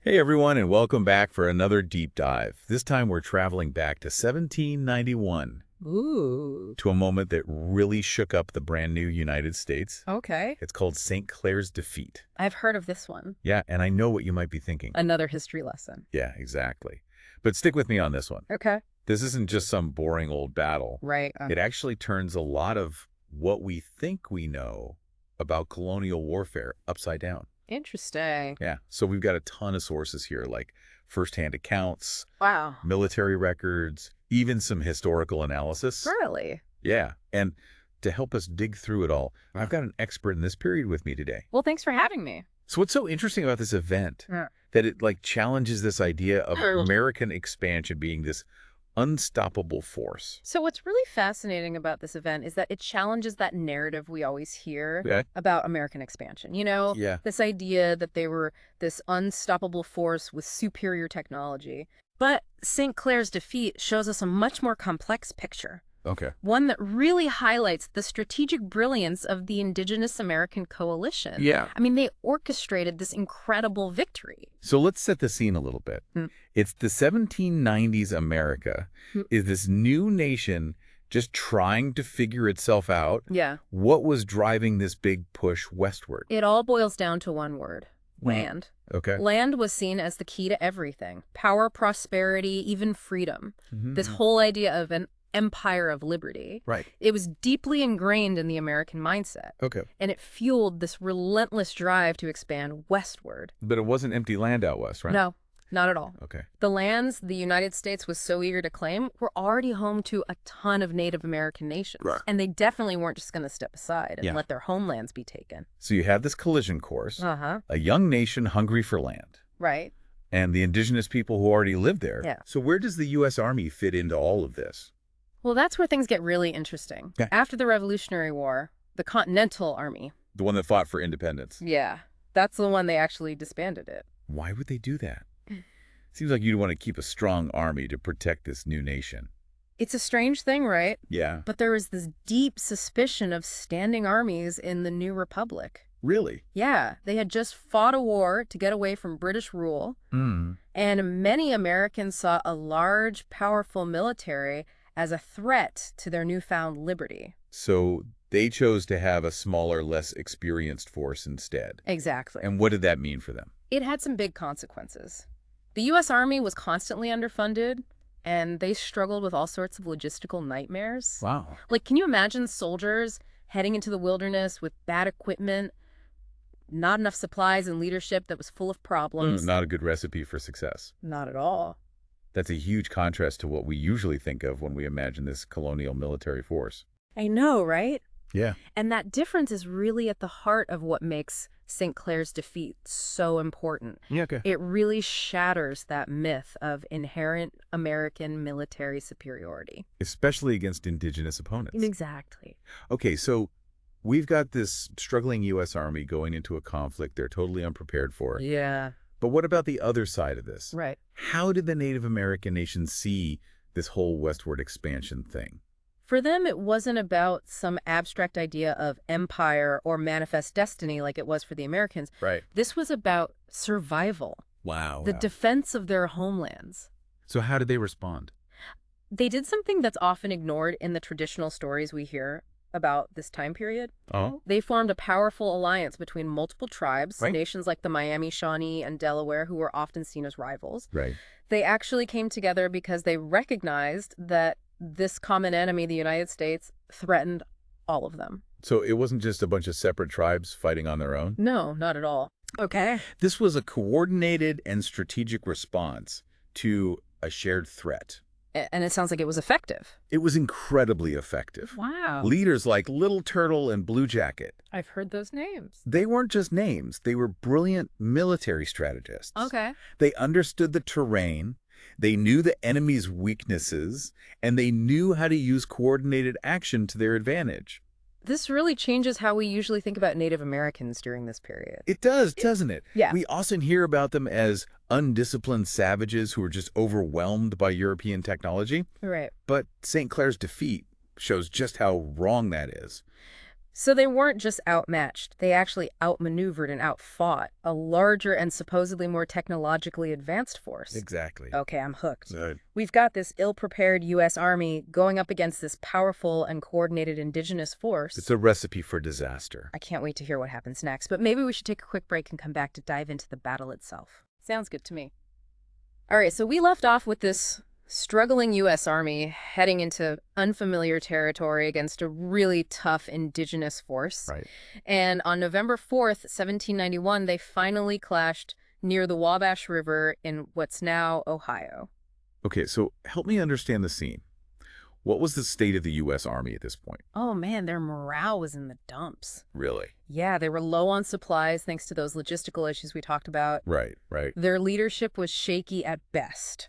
Hey everyone, and welcome back for another deep dive. This time we're traveling back to 1791, Ooh, to a moment that really shook up the brand new United States. okay. It's called St. Clair's Defeat. I've heard of this one. Yeah, and I know what you might be thinking. Another history lesson. Yeah, exactly. But stick with me on this one. Okay. This isn't just some boring old battle. Right. It actually turns a lot of what we think we know about colonial warfare upside down. Interesting. Yeah, so we've got a ton of sources here, like firsthand accounts, Wow. military records, even some historical analysis. Really? Yeah, and to help us dig through it all, I've got an expert in this period with me today. Well, thanks for having me. So what's so interesting about this event Yeah. that it challenges this idea of Oh. American expansion being this unstoppable force? So, what's really fascinating about this event is that it challenges that narrative we always hear Yeah. about American expansion. Yeah. This idea that they were this unstoppable force with superior technology. But St. Clair's defeat shows us a much more complex picture. Okay. One that really highlights the strategic brilliance of the Indigenous American Coalition. Yeah. I mean, they orchestrated this incredible victory. So let's set the scene a little bit. Hmm. It's the 1790s America. Hmm. Is this new nation just trying to figure itself out? Yeah. What was driving this big push westward? It all boils down to one word: land. Okay. Land was seen as the key to everything: power, prosperity, even freedom. Mhm. This whole idea of an empire of liberty. Right. It was deeply ingrained in the American mindset, Okay. and it fueled this relentless drive to expand westward. But it wasn't empty land out west, right? No, not at all. Okay. The lands the United States was so eager to claim were already home to a ton of Native American nations. Right. And they definitely weren't just going to step aside and Yeah. let their homelands be taken. So you have this collision course, Uh-huh. a young nation hungry for land, Right. and the indigenous people who already live there. Yeah. So where does the U.S. Army fit into all of this? Well, that's where things get really interesting. Okay. After the Revolutionary War, the Continental Army, The one that fought for independence. yeah, that's the one they actually disbanded it. Why would they do that? Seems like you'd want to keep a strong army to protect this new nation. It's a strange thing, right? Yeah. But there was this deep suspicion of standing armies in the new republic. Really? Yeah, they had just fought a war to get away from British rule, Hmm. and many Americans saw a large, powerful military as a threat to their newfound liberty. So they chose to have a smaller, less experienced force instead. Exactly. And what did that mean for them? It had some big consequences. The U.S. Army was constantly underfunded, and they struggled with all sorts of logistical nightmares. Wow. Like, can you imagine soldiers heading into the wilderness with bad equipment, not enough supplies, and leadership that was full of problems? Not a good recipe for success. Not at all. That's a huge contrast to what we usually think of when we imagine this colonial military force. I know, right? Yeah. And that difference is really at the heart of what makes St. Clair's defeat so important. Yeah, okay. It really shatters that myth of inherent American military superiority. Especially against indigenous opponents. Exactly. Okay, so we've got this struggling U.S. Army going into a conflict they're totally unprepared for. Yeah. But what about the other side of this? Right. How did the Native American nations see this whole westward expansion thing? For them, it wasn't about some abstract idea of empire or manifest destiny like it was for the Americans. Right. This was about survival, Wow. the defense of their homelands. So how did they respond? They did something that's often ignored in the traditional stories we hear about this time period. Oh? They formed a powerful alliance between multiple tribes, Right. nations like the Miami Shawnee and Delaware, who were often seen as rivals. Right. They actually came together because they recognized that this common enemy, the United States, threatened all of them. So it wasn't just a bunch of separate tribes fighting on their own? No, not at all. Okay. This was a coordinated and strategic response to a shared threat. And it sounds like it was effective. It was incredibly effective. Wow. Leaders like Little Turtle and Blue Jacket, I've heard those names. they weren't just names. They were brilliant military strategists. Okay. They understood the terrain, they knew the enemy's weaknesses, and they knew how to use coordinated action to their advantage. This really changes how we usually think about Native Americans during this period. It does, doesn't it? Yeah. We often hear about them as undisciplined savages who are just overwhelmed by European technology. Right. But St. Clair's defeat shows just how wrong that is. So they weren't just outmatched, they actually outmaneuvered and outfought a larger and supposedly more technologically advanced force. Exactly. Okay, I'm hooked. Good. We've got this ill-prepared U.S. Army going up against this powerful and coordinated indigenous force. It's a recipe for disaster. I can't wait to hear what happens next, but maybe we should take a quick break and come back to dive into the battle itself. Sounds good to me. All right, so we left off with this struggling U.S. Army heading into unfamiliar territory against a really tough indigenous force. Right. And on November 4th, 1791, they finally clashed near the Wabash River in what's now Ohio. Okay, so help me understand the scene. What was the state of the U.S. Army at this point? Oh man, their morale was in the dumps. Really? Yeah, they were low on supplies thanks to those logistical issues we talked about. Right. Their leadership was shaky at best.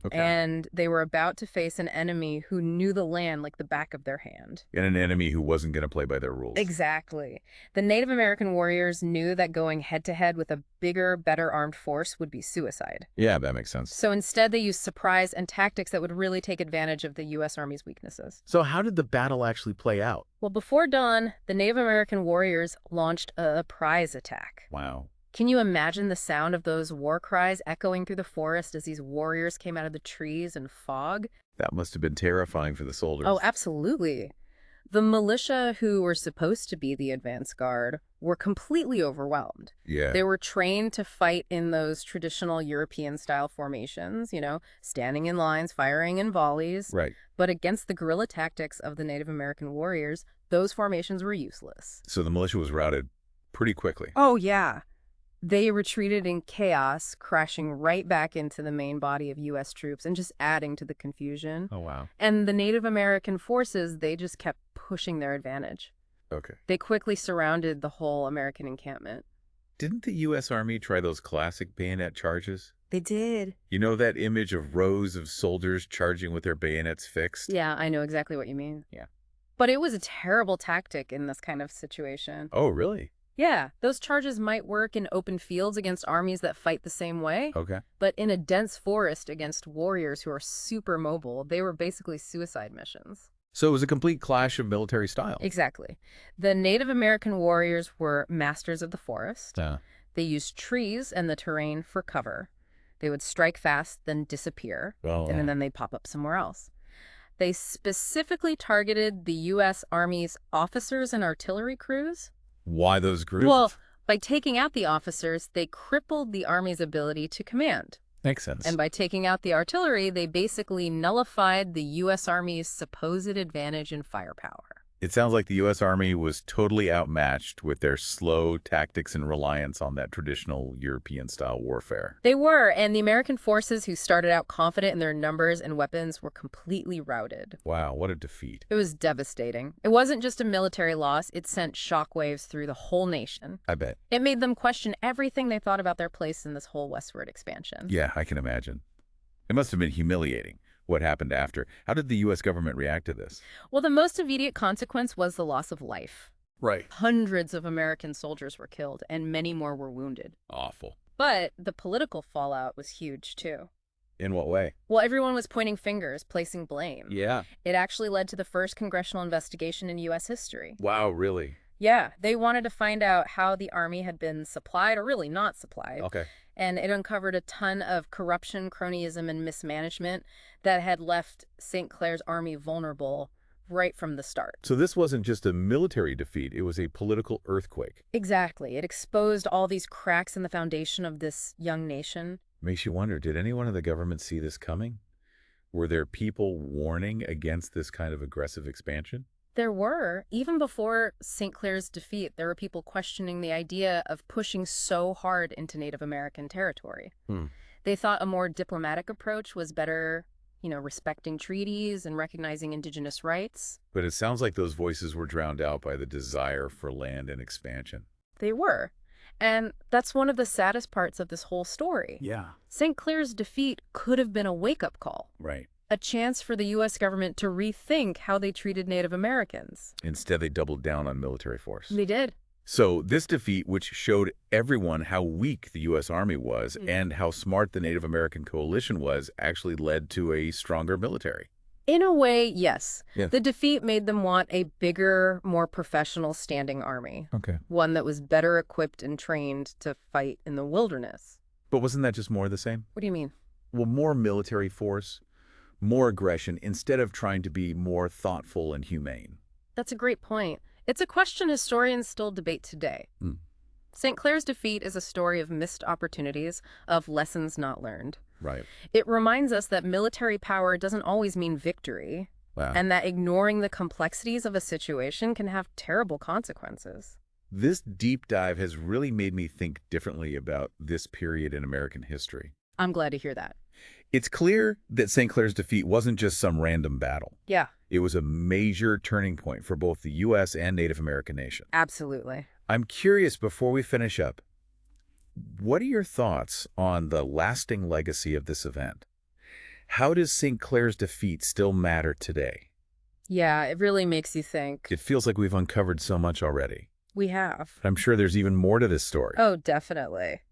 Okay. And they were about to face an enemy who knew the land like the back of their hand. And an enemy who wasn't going to play by their rules. Exactly. The Native American warriors knew that going head-to-head with a bigger, better armed force would be suicide. Yeah, that makes sense. So instead, they used surprise and tactics that would really take advantage of the U.S. Army's weaknesses. So how did the battle actually play out? Well, before dawn, the Native American warriors launched a surprise attack. Wow. Can you imagine the sound of those war cries echoing through the forest as these warriors came out of the trees and fog? That must have been terrifying for the soldiers. Oh, absolutely. The militia, who were supposed to be the advance guard, were completely overwhelmed. Yeah. They were trained to fight in those traditional European-style formations, standing in lines, firing in volleys. Right. But against the guerrilla tactics of the Native American warriors, those formations were useless. So the militia was routed pretty quickly. Oh, yeah. They retreated in chaos, crashing right back into the main body of U.S. troops and just adding to the confusion. Oh, wow. And the Native American forces, they just kept pushing their advantage. Okay. They quickly surrounded the whole American encampment. Didn't the U.S. Army try those classic bayonet charges? They did. You know that image of rows of soldiers charging with their bayonets fixed? Yeah, I know exactly what you mean. Yeah. But it was a terrible tactic in this kind of situation. Oh, really? Yeah, those charges might work in open fields against armies that fight the same way. Okay. But in a dense forest against warriors who are super mobile, they were basically suicide missions. So it was a complete clash of military style. Exactly. The Native American warriors were masters of the forest. Yeah. They used trees and the terrain for cover. They would strike fast, then disappear, and then they'd pop up somewhere else. They specifically targeted the U.S. Army's officers and artillery crews. Why those groups? Well, by taking out the officers, they crippled the Army's ability to command. Makes sense. And by taking out the artillery, they basically nullified the U.S. Army's supposed advantage in firepower. It sounds like the U.S. Army was totally outmatched with their slow tactics and reliance on that traditional European-style warfare. They were, and the American forces who started out confident in their numbers and weapons were completely routed. Wow, what a defeat. It was devastating. It wasn't just a military loss, it sent shockwaves through the whole nation. I bet. It made them question everything they thought about their place in this whole westward expansion. Yeah, I can imagine. It must have been humiliating. What happened after? How did the U.S. government react to this? Well, the most immediate consequence was the loss of life. Right. Hundreds of American soldiers were killed, and many more were wounded. Awful. But the political fallout was huge, too. In what way? Well, everyone was pointing fingers, placing blame. Yeah. It actually led to the first congressional investigation in U.S. history. Wow, really? Yeah, they wanted to find out how the Army had been supplied, or really not supplied. Okay. And it uncovered a ton of corruption, cronyism, and mismanagement that had left St. Clair's Army vulnerable right from the start. So this wasn't just a military defeat, it was a political earthquake. Exactly. It exposed all these cracks in the foundation of this young nation. Makes you wonder, did anyone in the government see this coming? Were there people warning against this kind of aggressive expansion? There were. Even before St. Clair's defeat, there were people questioning the idea of pushing so hard into Native American territory. They thought a more diplomatic approach was better, respecting treaties and recognizing indigenous rights. But it sounds like those voices were drowned out by the desire for land and expansion. They were. And that's one of the saddest parts of this whole story. Yeah. St. Clair's defeat could have been a wake-up call. Right. A chance for the U.S. government to rethink how they treated Native Americans. Instead, they doubled down on military force. They did. So this defeat, which showed everyone how weak the U.S. Army was and how smart the Native American coalition was, actually led to a stronger military. In a way, yes. Yeah. The defeat made them want a bigger, more professional standing army, Okay. one that was better equipped and trained to fight in the wilderness. But wasn't that just more of the same? What do you mean? Well, more military force, more aggression, instead of trying to be more thoughtful and humane. That's a great point. It's a question historians still debate today. Hmm. St. Clair's defeat is a story of missed opportunities, of lessons not learned. Right. It reminds us that military power doesn't always mean victory, Wow. and that ignoring the complexities of a situation can have terrible consequences. This deep dive has really made me think differently about this period in American history. I'm glad to hear that. It's clear that St. Clair's defeat wasn't just some random battle. Yeah, It was a major turning point for both the U.S. and Native American nation. absolutely. I'm curious, before we finish up, what are your thoughts on the lasting legacy of this event? How does St. Clair's defeat still matter today? Yeah, it really makes you think. It feels like we've uncovered so much already. We have. I'm sure there's even more to this story. Oh, definitely.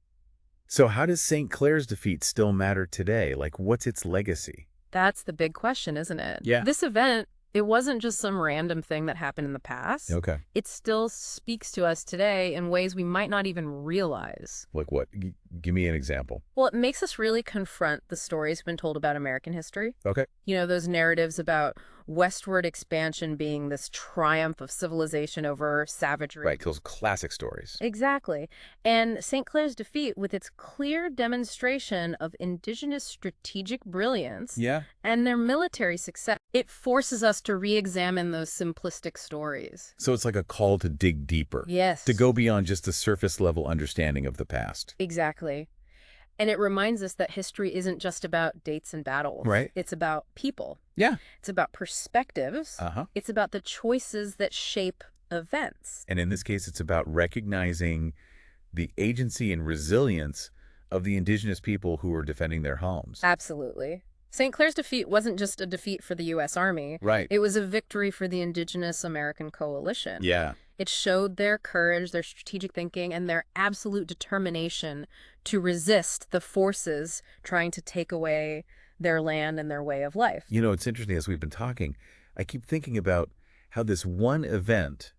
So how does St. Clair's defeat still matter today? Like, what's its legacy? That's the big question, isn't it? Yeah. This event, it wasn't just some random thing that happened in the past. Okay. It still speaks to us today in ways we might not even realize. Like what? Give me an example. Well, it makes us really confront the stories we've been told about American history. Okay. You know, those narratives about westward expansion being this triumph of civilization over savagery. Right, those classic stories. Exactly. And St. Clair's defeat, with its clear demonstration of indigenous strategic brilliance Yeah. and their military success, it forces us to re-examine those simplistic stories. So it's like a call to dig deeper. Yes. To go beyond just the surface level understanding of the past. Exactly. And it reminds us that history isn't just about dates and battles. Right. It's about people. Yeah. It's about perspectives. Uh-huh. It's about the choices that shape events. And in this case, it's about recognizing the agency and resilience of the indigenous people who were defending their homes. Absolutely. St. Clair's defeat wasn't just a defeat for the U.S. Army. Right. It was a victory for the indigenous American coalition. Yeah. It showed their courage, their strategic thinking, and their absolute determination to resist the forces trying to take away their land and their way of life. You know, it's interesting as we've been talking, I keep thinking about how this one event,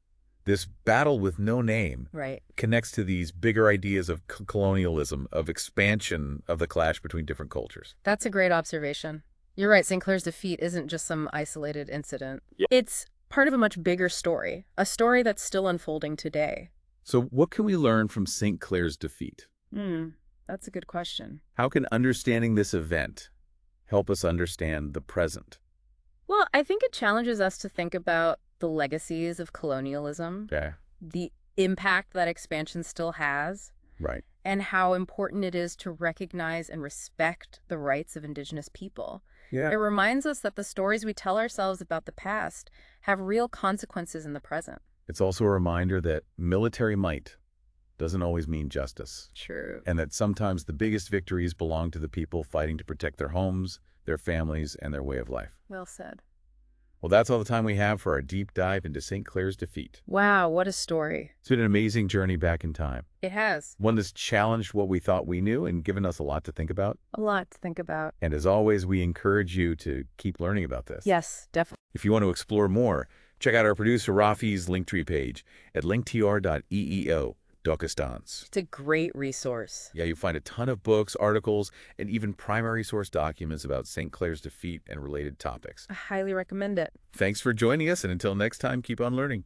this battle with no name, Right. connects to these bigger ideas of colonialism, of expansion of the clash between different cultures. That's a great observation. You're right, St. Clair's defeat isn't just some isolated incident. Yeah. It's part of a much bigger story, a story that's still unfolding today. So what can we learn from St. Clair's defeat? That's a good question. How can understanding this event help us understand the present? Well, I think it challenges us to think about the legacies of colonialism, Okay. the impact that expansion still has, Right. and how important it is to recognize and respect the rights of indigenous people. Yeah. It reminds us that the stories we tell ourselves about the past have real consequences in the present. It's also a reminder that military might doesn't always mean justice, True. and that sometimes the biggest victories belong to the people fighting to protect their homes, their families, and their way of life. Well said. Well, that's all the time we have for our deep dive into St. Clair's defeat. Wow, what a story. It's been an amazing journey back in time, It has one that's challenged what we thought we knew and given us a lot to think about. a lot to think about. And as always, we encourage you to keep learning about this. Yes, definitely. If you want to explore more, check out our producer Rafi's Linktree page at linktr.eeo/Dokistans. It's a great resource. Yeah, you'll find a ton of books, articles, and even primary source documents about St. Clair's defeat and related topics. I highly recommend it. Thanks for joining us, and until next time, keep on learning.